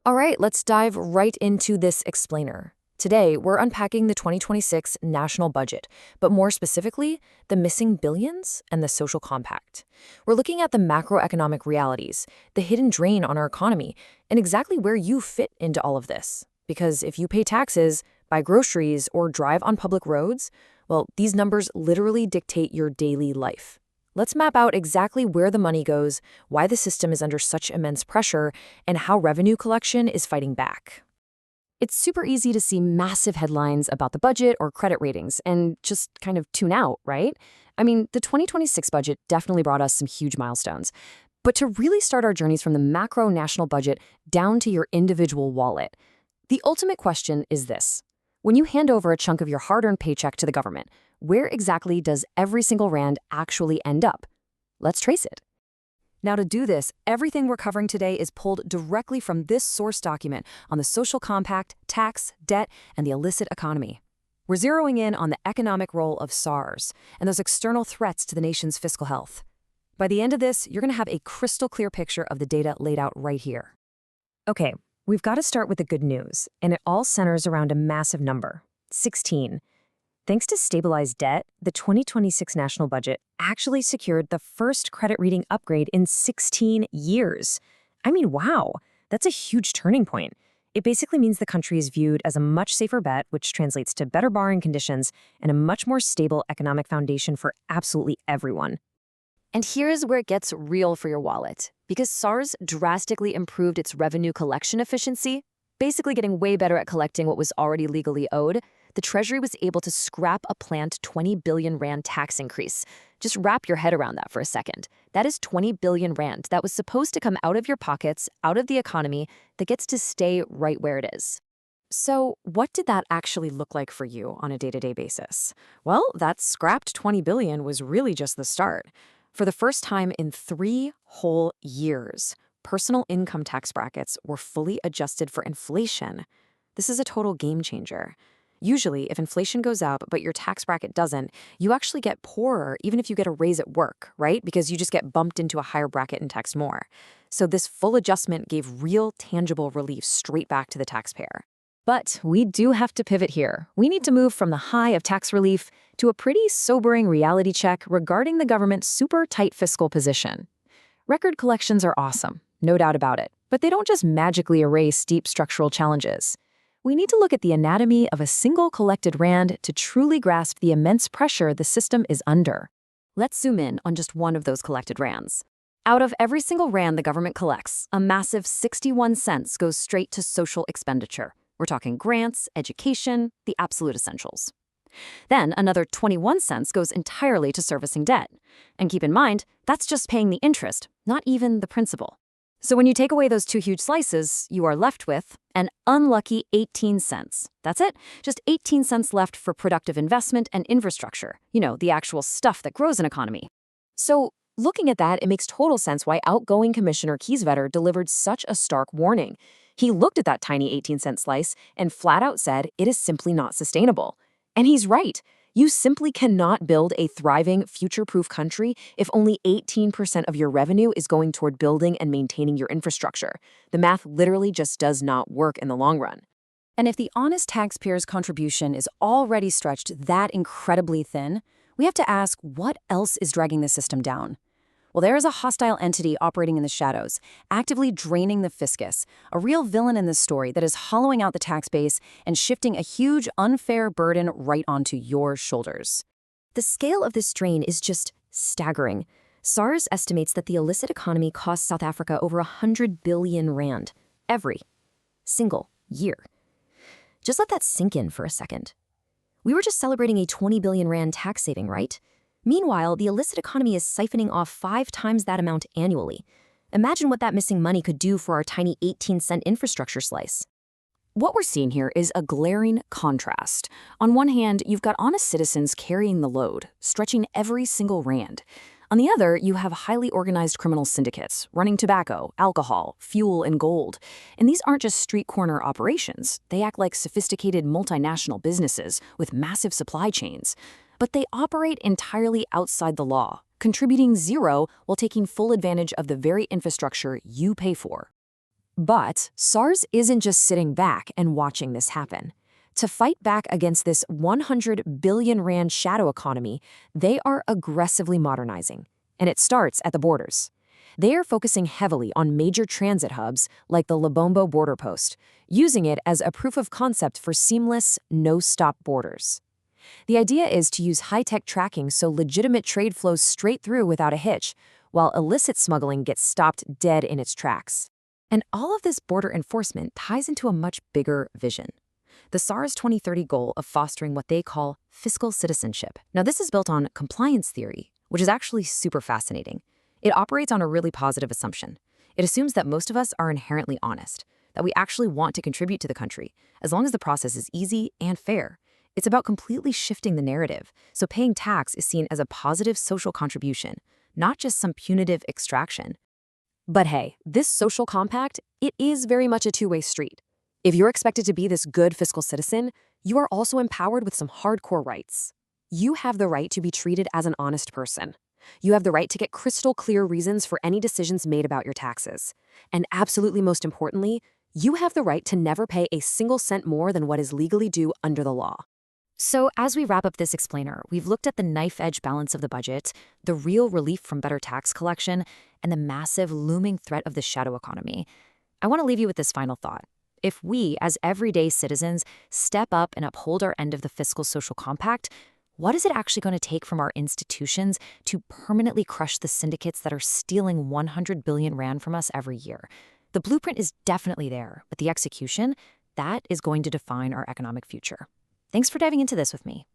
All right, let's dive right into this explainer. Today, we're unpacking the 2026 national budget, but more specifically, the missing billions and the social compact. We're looking at the macroeconomic realities, the hidden drain on our economy, and exactly where you fit into all of this. Because if you pay taxes, buy groceries, or drive on public roads, well, these numbers literally dictate your daily life. Let's map out exactly where the money goes, why the system is under such immense pressure, and how revenue collection is fighting back. It's super easy to see massive headlines about the budget or credit ratings and just kind of tune out, right? I mean, the 2026 budget definitely brought us some huge milestones. But to really start our journeys from the macro national budget down to your individual wallet, the ultimate question is this. When you hand over a chunk of your hard-earned paycheck to the government, where exactly does every single rand actually end up? Let's trace it. Now, to do this, everything we're covering today is pulled directly from this source document on the social compact, tax, debt, and the illicit economy. We're zeroing in on the economic role of SARS and those external threats to the nation's fiscal health. By the end of this, you're going to have a crystal clear picture of the data laid out right here. Okay, we've got to start with the good news, and it all centers around a massive number, 16. Thanks to stabilized debt, the 2026 national budget actually secured the first credit rating upgrade in 16 years. I mean, wow, that's a huge turning point. It basically means the country is viewed as a much safer bet, which translates to better borrowing conditions and a much more stable economic foundation for absolutely everyone. And here's where it gets real for your wallet. Because SARS drastically improved its revenue collection efficiency, basically getting way better at collecting what was already legally owed, the Treasury was able to scrap a planned 20 billion rand tax increase. Just wrap your head around that for a second. That is 20 billion rand that was supposed to come out of your pockets, out of the economy, that gets to stay right where it is. So what did that actually look like for you on a day-to-day basis? Well, that scrapped 20 billion was really just the start. For the first time in 3 whole years, personal income tax brackets were fully adjusted for inflation. This is a total game changer. Usually, if inflation goes up but your tax bracket doesn't, you actually get poorer even if you get a raise at work, right? Because you just get bumped into a higher bracket and taxed more. So this full adjustment gave real, tangible relief straight back to the taxpayer. But we do have to pivot here. We need to move from the high of tax relief to a pretty sobering reality check regarding the government's super tight fiscal position. Record collections are awesome, no doubt about it, but they don't just magically erase deep structural challenges. We need to look at the anatomy of a single collected rand to truly grasp the immense pressure the system is under. Let's zoom in on just one of those collected rands. Out of every single rand the government collects, a massive 61 cents goes straight to social expenditure. We're talking grants, education, the absolute essentials. Then another 21 cents goes entirely to servicing debt. And keep in mind, that's just paying the interest, not even the principal. So when you take away those 2 huge slices, you are left with an unlucky 18 cents. That's it. Just 18 cents left for productive investment and infrastructure. You know, the actual stuff that grows an economy. So looking at that, it makes total sense why outgoing Commissioner Kieswetter delivered such a stark warning. He looked at that tiny 18-cent slice and flat out said it is simply not sustainable. And he's right. You simply cannot build a thriving, future-proof country if only 18% of your revenue is going toward building and maintaining your infrastructure. The math literally just does not work in the long run. And if the honest taxpayer's contribution is already stretched that incredibly thin, we have to ask what else is dragging the system down. Well, there is a hostile entity operating in the shadows, actively draining the fiscus, a real villain in this story that is hollowing out the tax base and shifting a huge, unfair burden right onto your shoulders. The scale of this drain is just staggering. SARS estimates that the illicit economy costs South Africa over 100 billion rand every single year. Just let that sink in for a second. We were just celebrating a 20 billion rand tax saving, right? Meanwhile, the illicit economy is siphoning off 5 times that amount annually. Imagine what that missing money could do for our tiny 18-cent infrastructure slice. What we're seeing here is a glaring contrast. On one hand, you've got honest citizens carrying the load, stretching every single rand. On the other, you have highly organized criminal syndicates running tobacco, alcohol, fuel, and gold. And these aren't just street corner operations. They act like sophisticated multinational businesses with massive supply chains. But they operate entirely outside the law, contributing zero while taking full advantage of the very infrastructure you pay for. But SARS isn't just sitting back and watching this happen. To fight back against this 100 billion rand shadow economy, they are aggressively modernizing. And it starts at the borders. They are focusing heavily on major transit hubs like the Lebombo border post, using it as a proof of concept for seamless, no-stop borders. The idea is to use high-tech tracking so legitimate trade flows straight through without a hitch, while illicit smuggling gets stopped dead in its tracks. And all of this border enforcement ties into a much bigger vision. The SARS 2030 goal of fostering what they call fiscal citizenship. Now, this is built on compliance theory, which is actually super fascinating. It operates on a really positive assumption. It assumes that most of us are inherently honest, that we actually want to contribute to the country, as long as the process is easy and fair. It's about completely shifting the narrative, so paying tax is seen as a positive social contribution, not just some punitive extraction. But hey, this social compact, it is very much a two-way street. If you're expected to be this good fiscal citizen, you are also empowered with some hardcore rights. You have the right to be treated as an honest person. You have the right to get crystal clear reasons for any decisions made about your taxes. And absolutely most importantly, you have the right to never pay a single cent more than what is legally due under the law. So as we wrap up this explainer, we've looked at the knife-edge balance of the budget, the real relief from better tax collection, and the massive looming threat of the shadow economy. I want to leave you with this final thought. If we, as everyday citizens, step up and uphold our end of the fiscal social compact, what is it actually going to take from our institutions to permanently crush the syndicates that are stealing 100 billion rand from us every year? The blueprint is definitely there, but the execution, that is going to define our economic future. Thanks for diving into this with me.